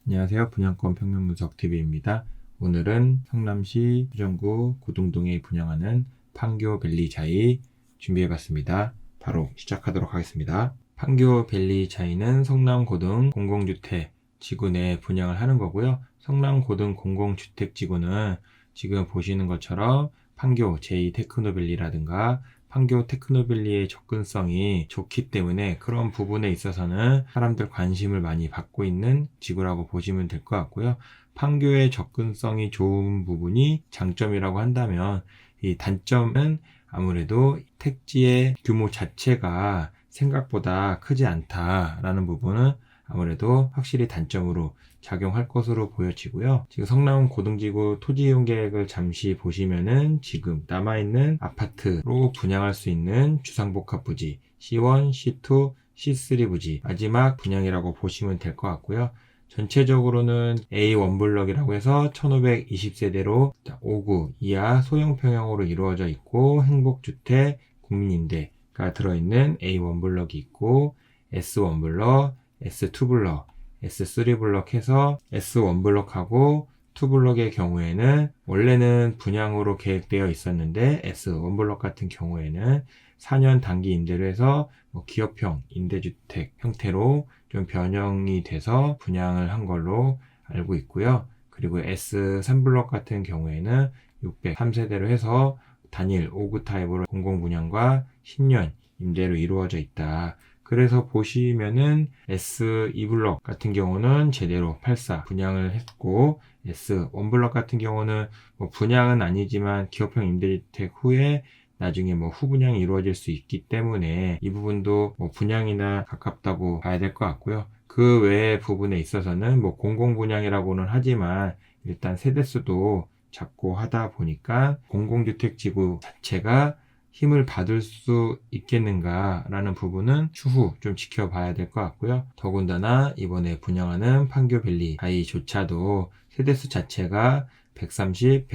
안녕하세요. 분양권 평면분석TV입니다. 오늘은 성남시 수정구 고등동에 분양하는 판교밸리자이 준비해봤습니다. 바로 시작하도록 하겠습니다. 판교밸리자이는 성남고등 공공주택 지구 내에 분양을 하는 거고요. 성남고등 공공주택 지구는 지금 보시는 것처럼 판교 제2테크노밸리라든가 판교 테크노밸리의 접근성이 좋기 때문에 그런 부분에 있어서는 사람들 관심을 많이 받고 있는 지구라고 보시면 될 것 같고요. 판교의 접근성이 좋은 부분이 장점이라고 한다면 이 단점은 아무래도 택지의 규모 자체가 생각보다 크지 않다라는 부분은 아무래도 확실히 단점으로 작용할 것으로 보여지고요. 지금 성남 고등지구 토지 이용 계획을 잠시 보시면은 지금 남아있는 아파트로 분양할 수 있는 주상복합 부지 C1, C2, C3 부지 마지막 분양이라고 보시면 될 것 같고요. 전체적으로는 A1 블럭이라고 해서 1520세대로 5구 이하 소형 평형으로 이루어져 있고 행복주택, 국민임대가 들어있는 A1 블럭이 있고 S1 블럭, S2 블럭, S3 블럭 해서 S1 블럭하고 2 블럭의 경우에는 원래는 분양으로 계획되어 있었는데 S1 블럭 같은 경우에는 4년 단기 임대로 해서 기업형 임대주택 형태로 좀 변형이 돼서 분양을 한 걸로 알고 있고요. 그리고 S3 블럭 같은 경우에는 603세대로 해서 단일 5구 타입으로 공공분양과 10년 임대로 이루어져 있다. 그래서 보시면은 S2 블럭 같은 경우는 제대로 84 분양을 했고 S1 블럭 같은 경우는 분양은 아니지만 기업형 임대주택 후에 나중에 후분양이 이루어질 수 있기 때문에 이 부분도 분양이나 가깝다고 봐야 될 것 같고요. 그 외의 부분에 있어서는 공공분양이라고는 하지만 일단 세대수도 작고 하다 보니까 공공주택지구 자체가 힘을 받을 수 있겠는가라는 부분은 추후 좀 지켜봐야 될 것 같고요. 더군다나 이번에 분양하는 판교밸리자이조차도 세대수 자체가 130,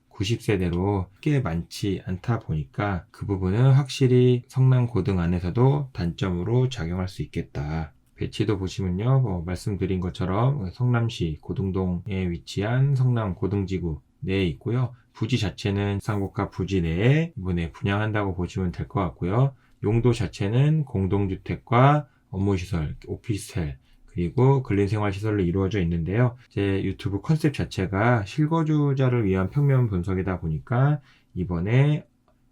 90세대로 꽤 많지 않다 보니까 그 부분은 확실히 성남고등 안에서도 단점으로 작용할 수 있겠다. 배치도 보시면요, 말씀드린 것처럼 성남시 고등동에 위치한 성남고등지구 내에 있고요. 부지 자체는 상고가 부지 내에 이번에 분양한다고 보시면 될 것 같고요. 용도 자체는 공동주택과 업무시설, 오피스텔, 그리고 근린생활시설로 이루어져 있는데요. 제 유튜브 컨셉 자체가 실거주자를 위한 평면 분석이다 보니까 이번에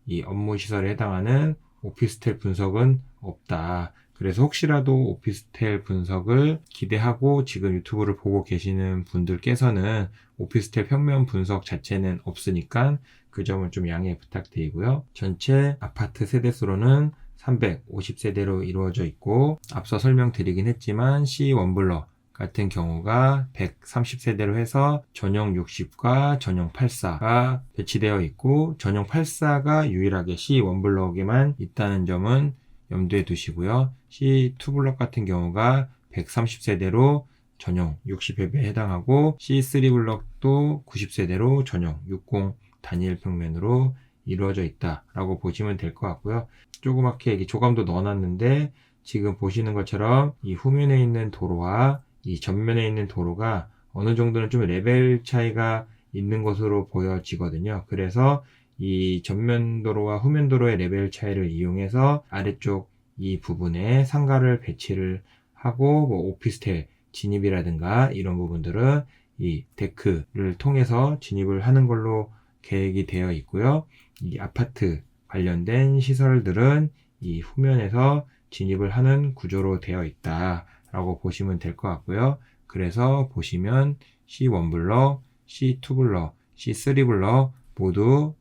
이 업무시설에 해당하는 오피스텔 분석은 없다. 그래서 혹시라도 오피스텔 분석을 기대하고 지금 유튜브를 보고 계시는 분들께서는 오피스텔 평면 분석 자체는 없으니까 그 점을 좀 양해 부탁드리고요. 전체 아파트 세대수로는 350세대로 이루어져 있고 앞서 설명드리긴 했지만 C1 블럭 같은 경우가 130세대로 해서 전용 60과 전용 84가 배치되어 있고 전용 84가 유일하게 C1 블럭에만 있다는 점은 염두에 두시고요. C2 블럭 같은 경우가 130세대로 전용 60헵에 해당하고 C3 블럭도 90세대로 전용 60 단일 평면으로 이루어져 있다라고 보시면 될 것 같고요. 조그맣게 이렇게 조감도 넣어놨는데 지금 보시는 것처럼 이 후면에 있는 도로와 이 전면에 있는 도로가 어느 정도는 좀 레벨 차이가 있는 것으로 보여지거든요. 그래서 이 전면 도로와 후면 도로의 레벨 차이를 이용해서 아래쪽 이 부분에 상가를 배치를 하고 오피스텔 진입이라든가 이런 부분들은 이 데크를 통해서 진입을 하는 걸로 계획이 되어 있고요. 이 아파트 관련된 시설들은 이 후면에서 진입을 하는 구조로 되어 있다라고 보시면 될 것 같고요. 그래서 보시면 C1 블럭, C2 블럭, C3 블럭 모두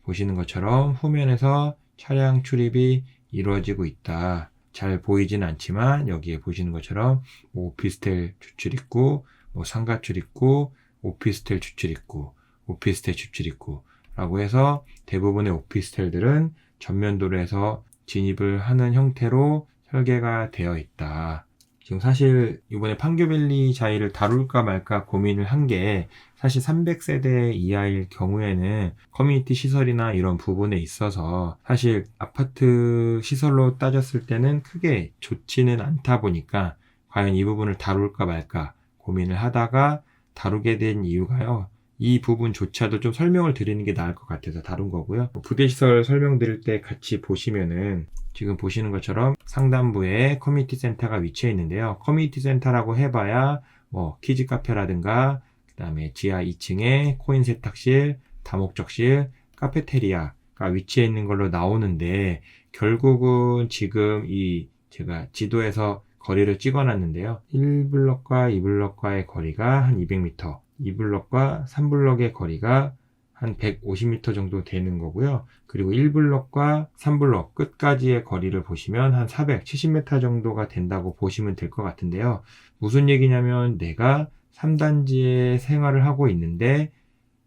보시는 것처럼 후면에서 차량 출입이 이루어지고 있다. 잘 보이진 않지만 여기에 보시는 것처럼 오피스텔 주출입구, 상가 출입구, 오피스텔 주출입구, 오피스텔 주출입구 라고 해서 대부분의 오피스텔들은 전면도로에서 진입을 하는 형태로 설계가 되어 있다. 지금 사실 이번에 판교밸리자이를 다룰까 말까 고민을 한 게 사실 300세대 이하일 경우에는 커뮤니티 시설이나 이런 부분에 있어서 사실 아파트 시설로 따졌을 때는 크게 좋지는 않다 보니까 과연 이 부분을 다룰까 말까 고민을 하다가 다루게 된 이유가요. 이 부분조차도 좀 설명을 드리는 게 나을 것 같아서 다룬 거고요. 부대시설 설명드릴 때 같이 보시면은 지금 보시는 것처럼 상단부에 커뮤니티 센터가 위치해 있는데요. 커뮤니티 센터라고 해봐야 뭐 키즈 카페라든가 그 다음에 지하 2층에 코인 세탁실, 다목적실, 카페테리아가 위치해 있는 걸로 나오는데 결국은 지금 이 제가 지도에서 거리를 찍어놨는데요. 1블럭과 2블럭과의 거리가 한 200m, 2블럭과 3블럭의 거리가 한 150m 정도 되는 거고요. 그리고 1블럭과 3블럭 끝까지의 거리를 보시면 한 470m 정도가 된다고 보시면 될 것 같은데요. 무슨 얘기냐면 내가 3단지에 생활을 하고 있는데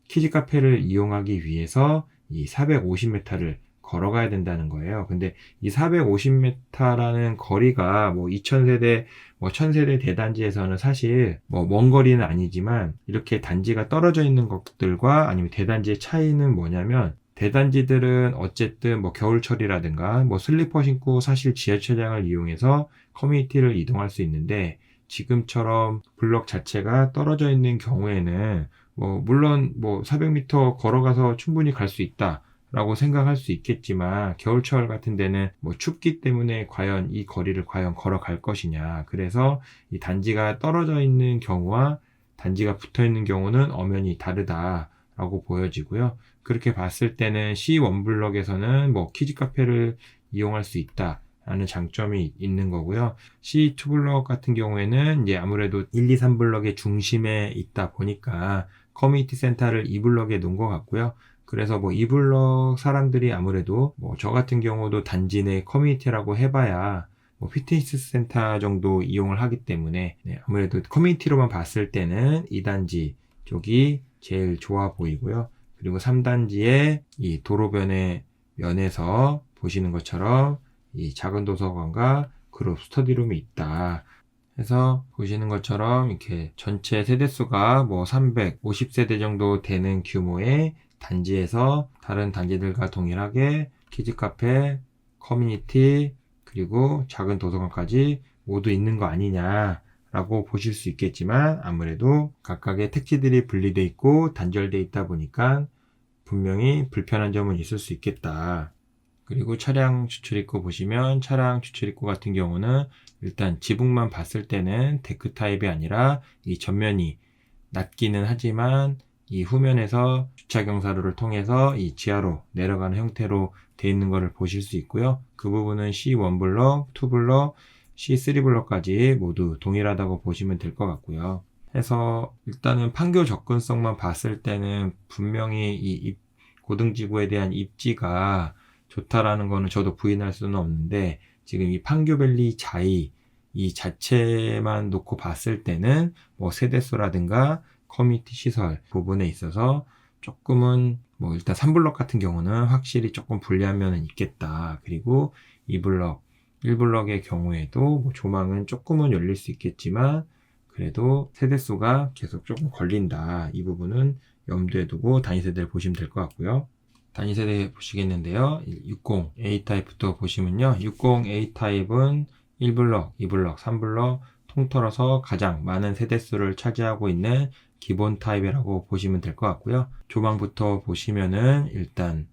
키즈 카페를 이용하기 위해서 이 450m를 걸어가야 된다는 거예요. 근데 이 450m라는 거리가 뭐 2000세대, 뭐 1000세대 대단지에서는 사실 뭐 먼 거리는 아니지만 이렇게 단지가 떨어져 있는 것들과 아니면 대단지의 차이는 뭐냐면 대단지들은 어쨌든 뭐 겨울철이라든가 뭐 슬리퍼 신고 사실 지하철장을 이용해서 커뮤니티를 이동할 수 있는데 지금처럼 블럭 자체가 떨어져 있는 경우에는 뭐 물론 뭐 400m 걸어가서 충분히 갈 수 있다 라고 생각할 수 있겠지만 겨울철 같은 데는 뭐 춥기 때문에 과연 이 거리를 과연 걸어갈 것이냐. 그래서 이 단지가 떨어져 있는 경우와 단지가 붙어 있는 경우는 엄연히 다르다라고 보여지고요. 그렇게 봤을 때는 C1블럭에서는 뭐 키즈 카페를 이용할 수 있다 라는 장점이 있는 거고요. C2블럭 같은 경우에는 이제 아무래도 1, 2, 3블럭의 중심에 있다 보니까 커뮤니티 센터를 2블럭에 놓은 것 같고요. 그래서 뭐 2블럭 사람들이 아무래도 뭐 저 같은 경우도 단지 내 커뮤니티라고 해봐야 뭐 피트니스 센터 정도 이용을 하기 때문에 아무래도 커뮤니티로만 봤을 때는 2단지 쪽이 제일 좋아 보이고요. 그리고 3단지의 이 도로변의 면에서 보시는 것처럼 이 작은 도서관과 그룹 스터디룸이 있다. 해서 보시는 것처럼 이렇게 전체 세대수가 뭐 350세대 정도 되는 규모의 단지에서 다른 단지들과 동일하게 키즈 카페, 커뮤니티, 그리고 작은 도서관까지 모두 있는 거 아니냐 라고 보실 수 있겠지만 아무래도 각각의 택지들이 분리되어 있고 단절되어 있다 보니까 분명히 불편한 점은 있을 수 있겠다. 그리고 차량 주출입구 보시면 차량 주출입구 같은 경우는 일단 지붕만 봤을 때는 데크 타입이 아니라 이 전면이 낮기는 하지만 이 후면에서 주차 경사로를 통해서 이 지하로 내려가는 형태로 되어 있는 것을 보실 수 있고요. 그 부분은 C1블럭, 2블럭, C3블럭까지 모두 동일하다고 보시면 될 것 같고요. 해서 일단은 판교 접근성만 봤을 때는 분명히 이 고등지구에 대한 입지가 좋다라는 거는 저도 부인할 수는 없는데 지금 이 판교밸리 자이 이 자체만 놓고 봤을 때는 뭐 세대수라든가 커뮤니티 시설 부분에 있어서 조금은 뭐 일단 3블럭 같은 경우는 확실히 조금 불리한 면은 있겠다. 그리고 2블럭, 1블럭의 경우에도 뭐 조망은 조금은 열릴 수 있겠지만 그래도 세대수가 계속 조금 걸린다. 이 부분은 염두에 두고 단위세대를 보시면 될 것 같고요. 단위세대 보시겠는데요. 60A 타입부터 보시면요. 60A 타입은 1블럭, 2블럭, 3블럭 통틀어서 가장 많은 세대수를 차지하고 있는 기본 타입이라고 보시면 될 것 같고요. 조망부터 보시면은 일단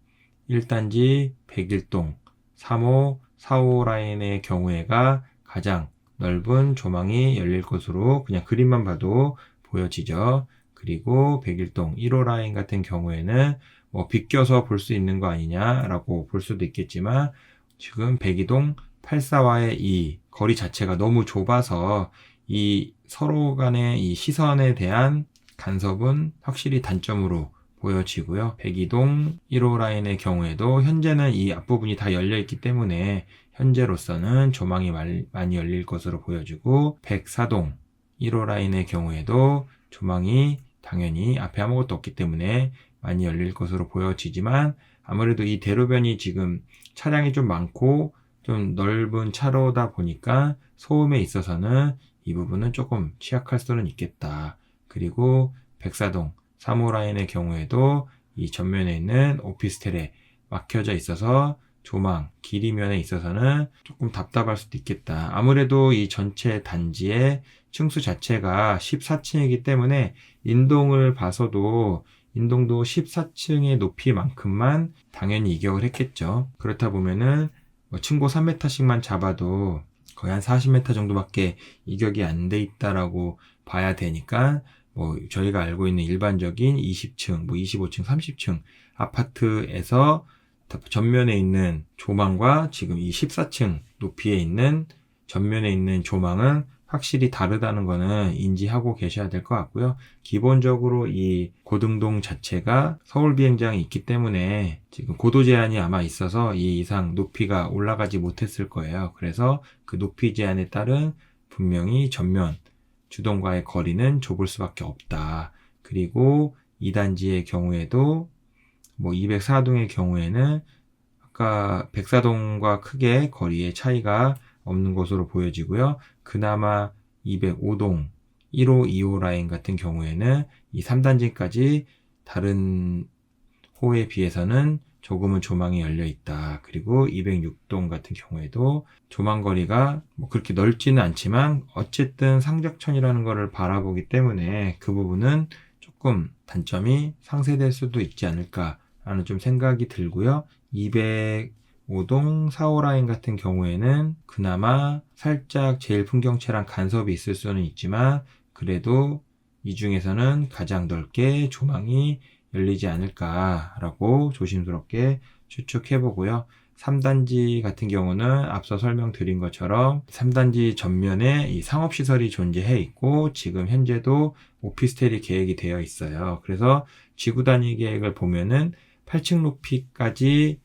1단지 101동 3호, 4호 라인의 경우에가 가장 넓은 조망이 열릴 것으로 그냥 그림만 봐도 보여지죠. 그리고 101동 1호 라인 같은 경우에는 뭐 비껴서 볼 수 있는 거 아니냐라고 볼 수도 있겠지만 지금 102동 84와의 이 거리 자체가 너무 좁아서 이 서로 간의 이 시선에 대한 간섭은 확실히 단점으로 보여지고요. 102동 1호 라인의 경우에도 현재는 이 앞부분이 다 열려 있기 때문에 현재로서는 조망이 많이 열릴 것으로 보여지고 104동 1호 라인의 경우에도 조망이 당연히 앞에 아무것도 없기 때문에 많이 열릴 것으로 보여지지만 아무래도 이 대로변이 지금 차량이 좀 많고 좀 넓은 차로다 보니까 소음에 있어서는 이 부분은 조금 취약할 수는 있겠다. 그리고 104동 3호 라인의 경우에도 이 전면에 있는 오피스텔에 막혀져 있어서 조망, 길이면에 있어서는 조금 답답할 수도 있겠다. 아무래도 이 전체 단지의 층수 자체가 14층이기 때문에 인동을 봐서도 인동도 14층의 높이만큼만 당연히 이격을 했겠죠. 그렇다 보면은 층고 3m씩만 잡아도 거의 한 40m 정도밖에 이격이 안 돼 있다라고 봐야 되니까 저희가 알고 있는 일반적인 20층, 25층, 30층 아파트에서 전면에 있는 조망과 지금 이 14층 높이에 있는 전면에 있는 조망은 확실히 다르다는 거는 인지하고 계셔야 될 것 같고요. 기본적으로 이 고등동 자체가 서울 비행장이 있기 때문에 지금 고도 제한이 아마 있어서 이 이상 높이가 올라가지 못했을 거예요. 그래서 그 높이 제한에 따른 분명히 전면 주동과의 거리는 좁을 수밖에 없다. 그리고 2단지의 경우에도 204동의 경우에는 아까 104동과 크게 거리의 차이가 없는 것으로 보여지고요. 그나마 205동 1호, 2호 라인 같은 경우에는 이 3단지까지 다른 호에 비해서는 조금은 조망이 열려 있다. 그리고 206동 같은 경우에도 조망 거리가 그렇게 넓지는 않지만 어쨌든 상적천이라는 것을 바라보기 때문에 그 부분은 조금 단점이 상쇄될 수도 있지 않을까라는 좀 생각이 들고요. 205동 4호 라인 같은 경우에는 그나마 살짝 제일 풍경채랑 간섭이 있을 수는 있지만 그래도 이 중에서는 가장 넓게 조망이 열리지 않을까라고 조심스럽게 추측해보고요. 3단지 같은 경우는 앞서 설명드린 것처럼 3단지 전면에 이 상업시설이 존재해 있고 지금 현재도 오피스텔이 계획이 되어 있어요. 그래서 지구 단위 계획을 보면은 8층 높이까지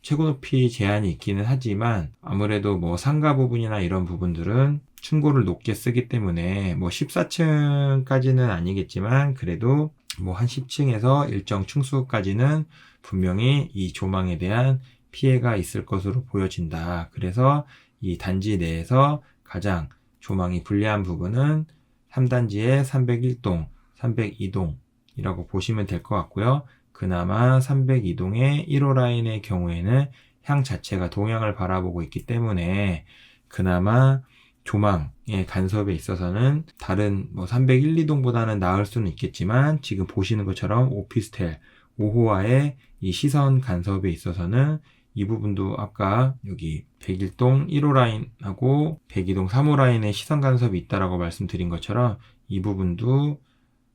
최고 높이 제한이 있기는 하지만 아무래도 상가 부분이나 이런 부분들은 층고를 높게 쓰기 때문에 14층까지는 아니겠지만 그래도 한 10층에서 일정 층수까지는 분명히 이 조망에 대한 피해가 있을 것으로 보여진다. 그래서 이 단지 내에서 가장 조망이 불리한 부분은 3단지의 301동, 302동이라고 보시면 될 것 같고요. 그나마 302동의 1호 라인의 경우에는 향 자체가 동향을 바라보고 있기 때문에 그나마 조망의 간섭에 있어서는 다른 301, 2동보다는 나을 수는 있겠지만 지금 보시는 것처럼 오피스텔 5호와의 이 시선 간섭에 있어서는 이 부분도 아까 여기 101동 1호 라인하고 102동 3호 라인의 시선 간섭이 있다라고 말씀드린 것처럼 이 부분도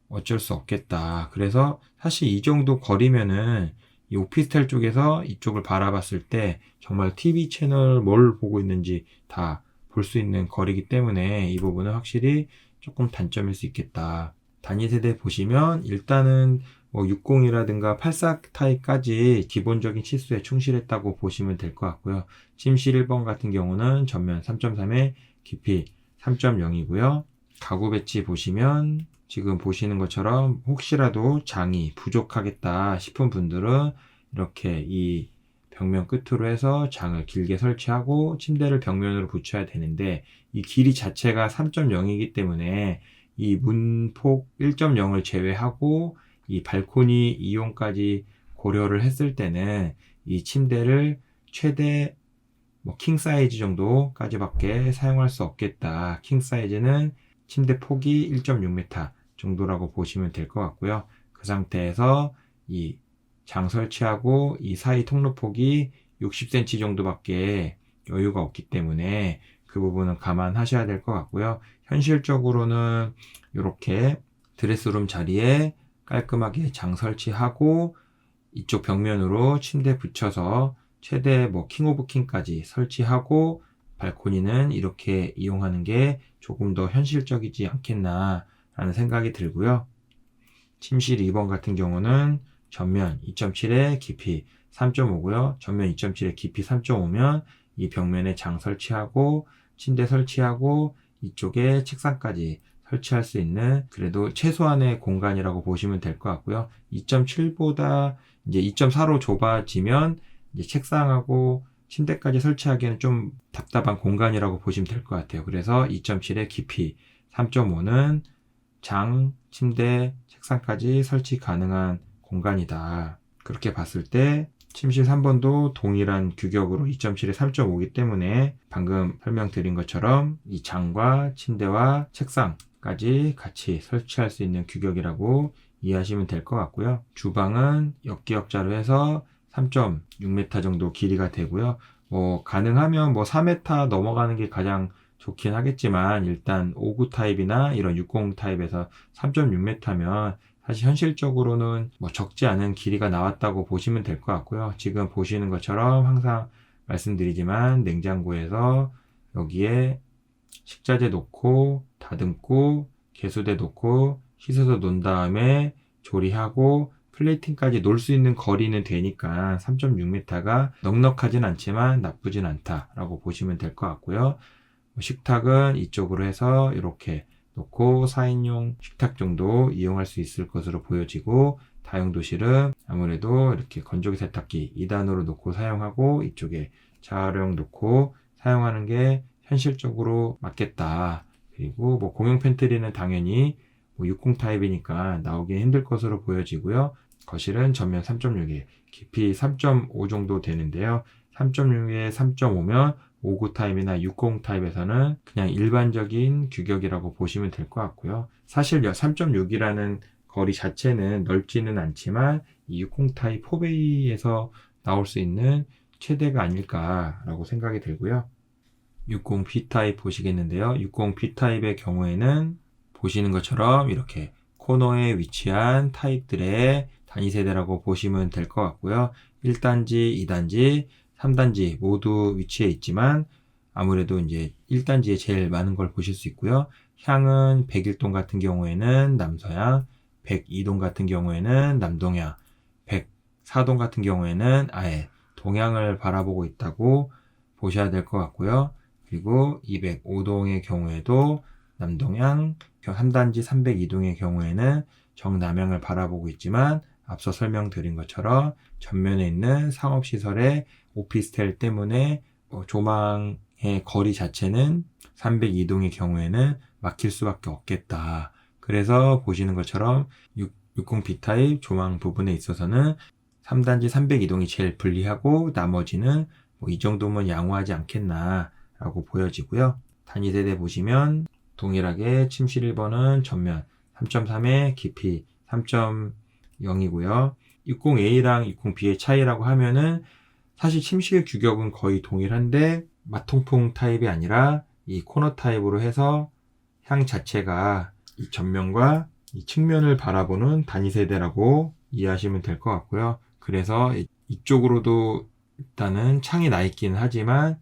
어쩔 수 없겠다. 그래서 사실 이 정도 거리면은 이 오피스텔 쪽에서 이쪽을 바라봤을 때 정말 TV 채널 뭘 보고 있는지 다 볼 수 있는 거리이기 때문에 이 부분은 확실히 조금 단점일 수 있겠다. 단위 세대 보시면 일단은 60이라든가 84 타입까지 기본적인 치수에 충실했다고 보시면 될 것 같고요. 침실 1번 같은 경우는 전면 3.3에 깊이 3.0이고요. 가구 배치 보시면 지금 보시는 것처럼 혹시라도 장이 부족하겠다 싶은 분들은 이렇게 이 벽면 끝으로 해서 장을 길게 설치하고 침대를 벽면으로 붙여야 되는데 이 길이 자체가 3.0이기 때문에 이 문폭 1.0을 제외하고 이 발코니 이용까지 고려를 했을 때는 이 침대를 최대 킹 사이즈 정도까지밖에 사용할 수 없겠다. 킹 사이즈는 침대 폭이 1.6m 정도라고 보시면 될 것 같고요. 그 상태에서 이 장 설치하고 이 사이 통로폭이 60cm 정도밖에 여유가 없기 때문에 그 부분은 감안하셔야 될 것 같고요. 현실적으로는 이렇게 드레스룸 자리에 깔끔하게 장 설치하고 이쪽 벽면으로 침대 붙여서 최대 킹 오브 킹까지 설치하고 발코니는 이렇게 이용하는 게 조금 더 현실적이지 않겠나 라는 생각이 들고요. 침실 2번 같은 경우는 전면 2.7에 깊이 3.5고요. 전면 2.7에 깊이 3.5면 이 벽면에 장 설치하고 침대 설치하고 이쪽에 책상까지 설치할 수 있는 그래도 최소한의 공간이라고 보시면 될 것 같고요. 2.7보다 이제 2.4로 좁아지면 이제 책상하고 침대까지 설치하기에는 좀 답답한 공간이라고 보시면 될 것 같아요. 그래서 2.7의 깊이 3.5는 장, 침대, 책상까지 설치 가능한 공간이다. 그렇게 봤을 때 침실 3번도 동일한 규격으로 2.7에 3.5이기 때문에 방금 설명드린 것처럼 이 장과 침대와 책상까지 같이 설치할 수 있는 규격이라고 이해하시면 될 것 같고요. 주방은 역기역자로 해서 3.6m 정도 길이가 되고요. 가능하면 4m 넘어가는 게 가장 좋긴 하겠지만 일단 59 타입이나 이런 60 타입에서 3.6m면 사실 현실적으로는 적지 않은 길이가 나왔다고 보시면 될 것 같고요. 지금 보시는 것처럼 항상 말씀드리지만 냉장고에서 여기에 식자재 놓고 다듬고 개수대 놓고 씻어서 놓은 다음에 조리하고 플레이팅까지 놓을 수 있는 거리는 되니까 3.6m가 넉넉하진 않지만 나쁘진 않다라고 보시면 될 것 같고요. 식탁은 이쪽으로 해서 이렇게 놓고 4인용 식탁 정도 이용할 수 있을 것으로 보여지고, 다용도실은 아무래도 이렇게 건조기 세탁기 2단으로 놓고 사용하고 이쪽에 재활용 놓고 사용하는 게 현실적으로 맞겠다. 그리고 공용 팬트리는 당연히 60 타입이니까 나오기 힘들 것으로 보여지고요. 거실은 전면 3.6에 깊이 3.5 정도 되는데요. 3.6에 3.5면 59 타입이나 60 타입에서는 그냥 일반적인 규격이라고 보시면 될 것 같고요. 사실 3.6이라는 거리 자체는 넓지는 않지만 이 60 타입 4베이에서 나올 수 있는 최대가 아닐까라고 생각이 들고요. 60B 타입 보시겠는데요. 60B 타입의 경우에는 보시는 것처럼 이렇게 코너에 위치한 타입들의 단위 세대라고 보시면 될 것 같고요. 1단지, 2단지, 3단지 모두 위치해 있지만 아무래도 이제 1단지에 제일 많은 걸 보실 수 있고요. 향은 101동 같은 경우에는 남서향, 102동 같은 경우에는 남동향, 104동 같은 경우에는 아예 동향을 바라보고 있다고 보셔야 될 것 같고요. 그리고 205동의 경우에도 남동향, 3단지 302동의 경우에는 정남향을 바라보고 있지만 앞서 설명드린 것처럼 전면에 있는 상업시설의 오피스텔 때문에 조망의 거리 자체는 302동의 경우에는 막힐 수밖에 없겠다. 그래서 보시는 것처럼 60B 타입 조망 부분에 있어서는 3단지 302동이 제일 불리하고 나머지는 이 정도면 양호하지 않겠나 라고 보여지고요. 단위 세대 보시면 동일하게 침실 1번은 전면 3.3에 깊이 3.0이고요. 60A랑 60B의 차이라고 하면은 사실 침실 규격은 거의 동일한데 마통풍 타입이 아니라 이 코너 타입으로 해서 향 자체가 이 전면과 이 측면을 바라보는 단위 세대라고 이해하시면 될 것 같고요. 그래서 이쪽으로도 일단은 창이 나 있긴 하지만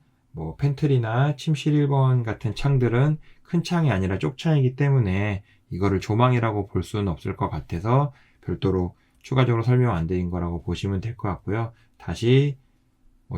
팬트리나 침실 1번 같은 창들은 큰 창이 아니라 쪽창이기 때문에 이거를 조망이라고 볼 수는 없을 것 같아서 별도로 추가적으로 설명 안 드린 거라고 보시면 될 것 같고요. 다시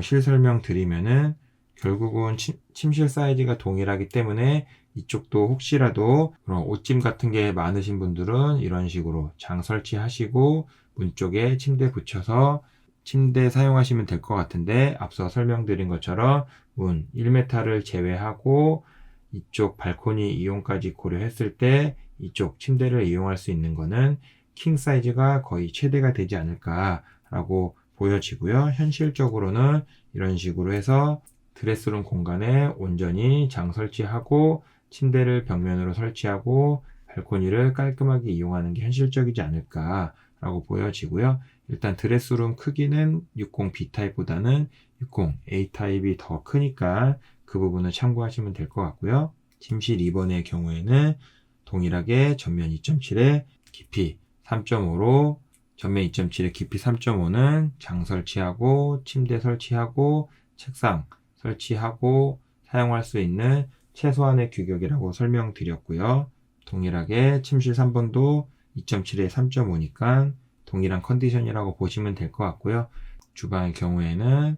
실설명 드리면은 결국은 침실 사이즈가 동일하기 때문에 이쪽도 혹시라도 그런 옷짐 같은 게 많으신 분들은 이런 식으로 장 설치하시고 문 쪽에 침대 붙여서 침대 사용하시면 될 것 같은데, 앞서 설명드린 것처럼 문 1m를 제외하고 이쪽 발코니 이용까지 고려했을 때 이쪽 침대를 이용할 수 있는 거는 킹 사이즈가 거의 최대가 되지 않을까라고 보여지고요. 현실적으로는 이런 식으로 해서 드레스룸 공간에 온전히 장 설치하고 침대를 벽면으로 설치하고 발코니를 깔끔하게 이용하는 게 현실적이지 않을까라고 보여지고요. 일단 드레스룸 크기는 60B 타입보다는 60A 타입이 더 크니까 그 부분을 참고하시면 될 것 같고요. 침실 2번의 경우에는 동일하게 전면 2.7에 깊이 3.5로 전면 2.7에 깊이 3.5는 장 설치하고 침대 설치하고 책상 설치하고 사용할 수 있는 최소한의 규격이라고 설명드렸고요. 동일하게 침실 3번도 2.7에 3.5니까 동일한 컨디션이라고 보시면 될 것 같고요. 주방의 경우에는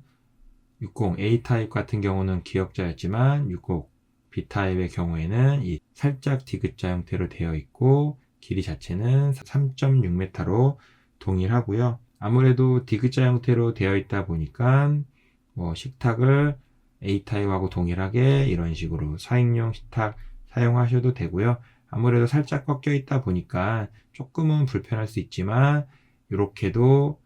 60A 타입 같은 경우는 기역자였지만 60B 타입의 경우에는 이 살짝 디귿자 형태로 되어 있고 길이 자체는 3.6m로 동일하고요. 아무래도 디귿자 형태로 되어 있다 보니까 식탁을 A 타입하고 동일하게 이런 식으로 4인용 식탁 사용하셔도 되고요. 아무래도 살짝 꺾여 있다 보니까 조금은 불편할 수 있지만 이렇게도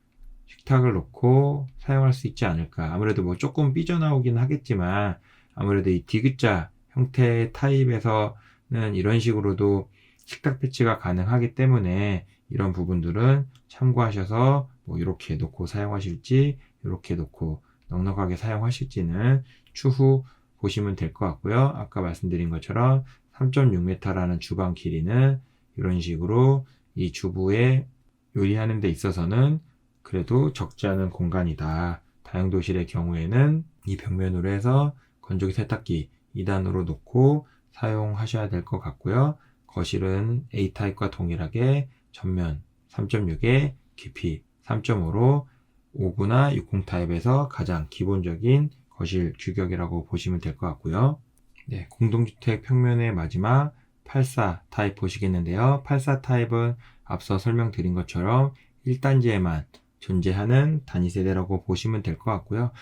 식탁을 놓고 사용할 수 있지 않을까. 아무래도 뭐 조금 삐져나오긴 하겠지만 아무래도 이 디귿자 형태의 타입에서는 이런 식으로도 식탁 배치가 가능하기 때문에 이런 부분들은 참고하셔서 뭐 이렇게 놓고 사용하실지 이렇게 놓고 넉넉하게 사용하실지는 추후 보시면 될 것 같고요. 아까 말씀드린 것처럼 3.6m라는 주방 길이는 이런 식으로 이 주부에 요리하는 데 있어서는 그래도 적지 않은 공간이다. 다용도실의 경우에는 이 벽면으로 해서 건조기 세탁기 2단으로 놓고 사용하셔야 될 것 같고요. 거실은 A타입과 동일하게 전면 3.6에 깊이 3.5로 5구나 60 타입에서 가장 기본적인 거실 규격이라고 보시면 될 것 같고요. 네, 공동주택 평면의 마지막 84 타입 보시겠는데요. 84 타입은 앞서 설명드린 것처럼 1단지에만 존재하는 단위세대라고 보시면 될 것 같고요.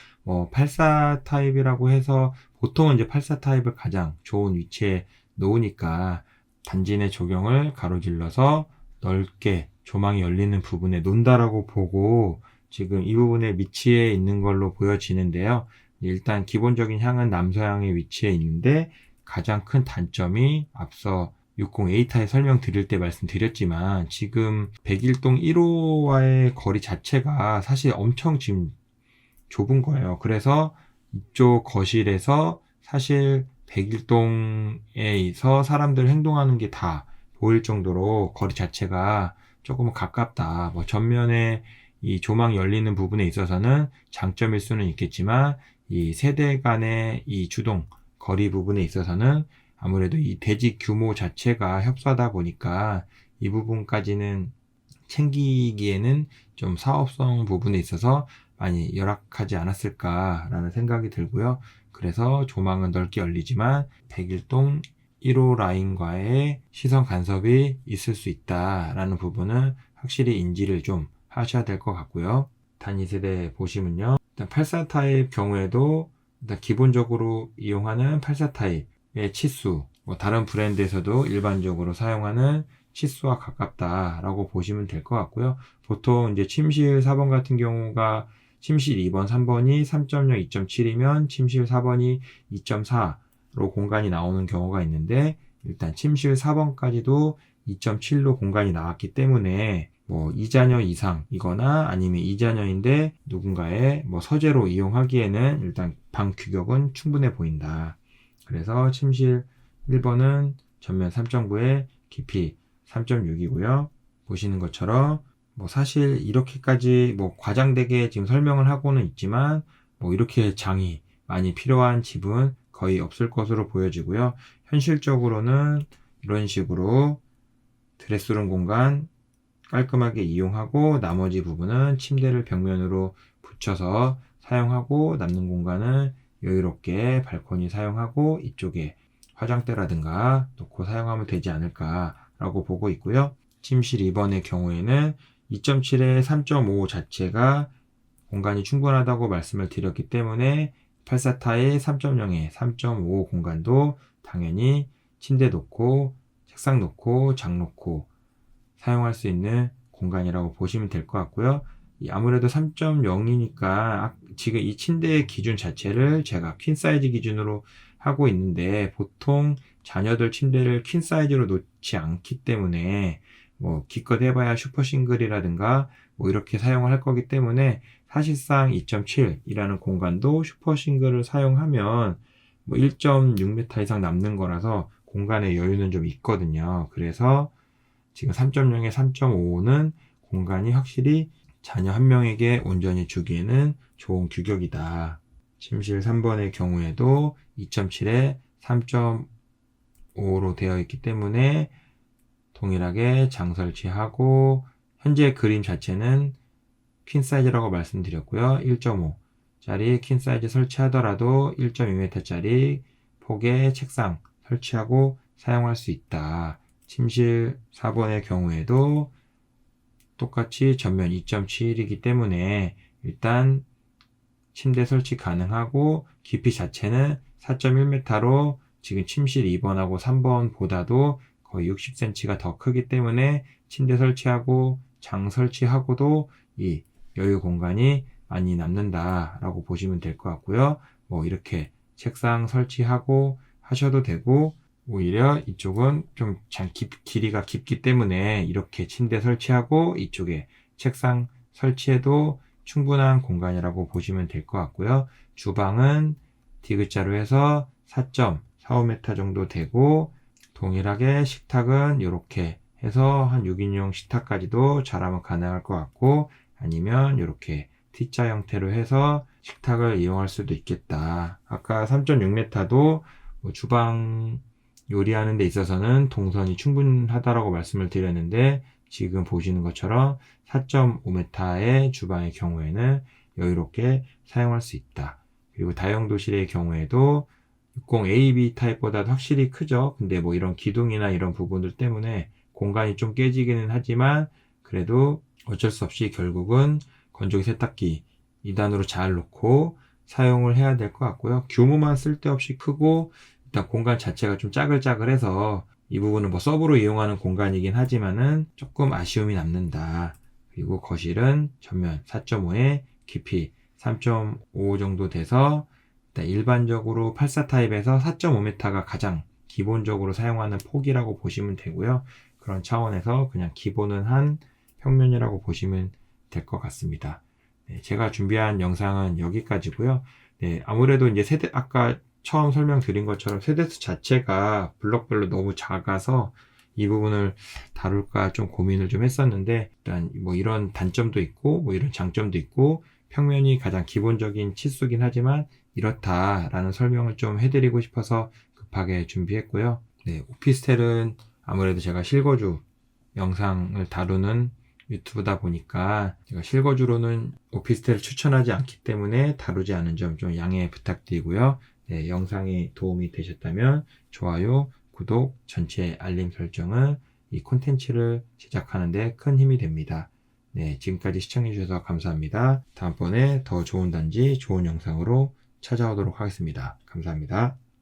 84 타입이라고 해서 보통은 이제 84 타입을 가장 좋은 위치에 놓으니까 단지 내 조경을 가로질러서 넓게 조망이 열리는 부분에 놓는다라고 보고 지금 이 부분에 위치해 있는 걸로 보여지는데요. 일단 기본적인 향은 남서향에 위치해 있는데 가장 큰 단점이 앞서 60A타입 설명드릴 때 말씀드렸지만 지금 101동 1호와의 거리 자체가 사실 엄청 지금 좁은 거예요. 그래서 이쪽 거실에서 사실 101동에서 사람들 행동하는 게 다 보일 정도로 거리 자체가 조금 가깝다. 전면에 이 조망 열리는 부분에 있어서는 장점일 수는 있겠지만 이 세대 간의 이 주동 거리 부분에 있어서는 아무래도 이 대지 규모 자체가 협소하다 보니까 이 부분까지는 챙기기에는 좀 사업성 부분에 있어서 많이 열악하지 않았을까라는 생각이 들고요. 그래서 조망은 넓게 열리지만 101동 1호 라인과의 시선 간섭이 있을 수 있다라는 부분은 확실히 인지를 좀 하셔야 될 것 같고요. 단위 세대 보시면요. 일단 84 타입 경우에도 일단 기본적으로 이용하는 84 타입의 치수, 다른 브랜드에서도 일반적으로 사용하는 치수와 가깝다라고 보시면 될 것 같고요. 보통 이제 침실 4번 같은 경우가 침실 2번, 3번이 3.0, 2.7이면 침실 4번이 2.4로 공간이 나오는 경우가 있는데 일단 침실 4번까지도 2.7로 공간이 나왔기 때문에 2자녀 이상이거나 아니면 2자녀인데 누군가의 서재로 이용하기에는 일단 방 규격은 충분해 보인다. 그래서 침실 1번은 전면 3.9에 깊이 3.6이고요. 보시는 것처럼 사실 이렇게까지 과장되게 지금 설명을 하고는 있지만 이렇게 장이 많이 필요한 집은 거의 없을 것으로 보여지고요. 현실적으로는 이런 식으로 드레스룸 공간 깔끔하게 이용하고 나머지 부분은 침대를 벽면으로 붙여서 사용하고 남는 공간은 여유롭게 발코니 사용하고 이쪽에 화장대라든가 놓고 사용하면 되지 않을까라고 보고 있고요. 침실 2번의 경우에는 2.7에 3.5 자체가 공간이 충분하다고 말씀을 드렸기 때문에 84타의 3.0에 3.5 공간도 당연히 침대 놓고 책상 놓고 장 놓고 사용할 수 있는 공간이라고 보시면 될 것 같고요. 아무래도 3.0이니까 지금 이 침대의 기준 자체를 제가 퀸 사이즈 기준으로 하고 있는데 보통 자녀들 침대를 퀸 사이즈로 놓지 않기 때문에 기껏 해봐야 슈퍼 싱글이라든가 이렇게 사용을 할 거기 때문에 사실상 2.7이라는 공간도 슈퍼 싱글을 사용하면 1.6m 이상 남는 거라서 공간의 여유는 좀 있거든요. 그래서 지금 3.0에 3.5는 공간이 확실히 자녀 한 명에게 온전히 주기에는 좋은 규격이다. 침실 3번의 경우에도 2.7에 3.5로 되어 있기 때문에 동일하게 장 설치하고 현재 그림 자체는 퀸 사이즈라고 말씀드렸고요. 1.5짜리 퀸 사이즈 설치하더라도 1.2m짜리 폭의 책상 설치하고 사용할 수 있다. 침실 4번의 경우에도 똑같이 전면 2.7이기 때문에 일단 침대 설치 가능하고 깊이 자체는 4.1m로 지금 침실 2번하고 3번보다도 거의 60cm가 더 크기 때문에 침대 설치하고 장 설치하고도 이 여유 공간이 많이 남는다라고 보시면 될 것 같고요. 뭐 이렇게 책상 설치하고 하셔도 되고, 오히려 이쪽은 좀 길이가 깊기 때문에 이렇게 침대 설치하고 이쪽에 책상 설치해도 충분한 공간이라고 보시면 될 것 같고요. 주방은 D자로 해서 4.45m 정도 되고, 동일하게 식탁은 이렇게 해서 한 6인용 식탁까지도 잘하면 가능할 것 같고, 아니면 이렇게 T자 형태로 해서 식탁을 이용할 수도 있겠다. 아까 3.6m도 주방 요리하는 데 있어서는 동선이 충분하다라고 말씀을 드렸는데, 지금 보시는 것처럼 4.5m의 주방의 경우에는 여유롭게 사용할 수 있다. 그리고 다용도실의 경우에도 60AB 타입보다도 확실히 크죠. 근데 뭐 이런 기둥이나 이런 부분들 때문에 공간이 좀 깨지기는 하지만, 그래도 어쩔 수 없이 결국은 건조기 세탁기 2단으로 잘 놓고 사용을 해야 될 것 같고요. 규모만 쓸데없이 크고, 일단 공간 자체가 좀 짜글짜글해서 이 부분은 뭐 서브로 이용하는 공간이긴 하지만은 조금 아쉬움이 남는다. 그리고 거실은 전면 4.5에 깊이 3.5 정도 돼서, 일반적으로 84 타입에서 4.5m가 가장 기본적으로 사용하는 폭이라고 보시면 되고요. 그런 차원에서 그냥 기본은 한 평면이라고 보시면 될 것 같습니다. 네, 제가 준비한 영상은 여기까지고요. 네, 아무래도 이제 아까 처음 설명드린 것처럼 세대수 자체가 블럭별로 너무 작아서 이 부분을 다룰까 좀 고민을 좀 했었는데, 일단 뭐 이런 단점도 있고 뭐 이런 장점도 있고, 평면이 가장 기본적인 치수긴 하지만 이렇다라는 설명을 좀 해드리고 싶어서 급하게 준비했고요. 네, 오피스텔은 아무래도 제가 실거주 영상을 다루는 유튜브다 보니까 제가 실거주로는 오피스텔을 추천하지 않기 때문에 다루지 않은 점 좀 양해 부탁드리고요. 네, 영상이 도움이 되셨다면 좋아요, 구독, 전체 알림 설정은 이 콘텐츠를 제작하는 데 큰 힘이 됩니다. 네, 지금까지 시청해주셔서 감사합니다. 다음번에 더 좋은 단지, 좋은 영상으로 찾아오도록 하겠습니다. 감사합니다.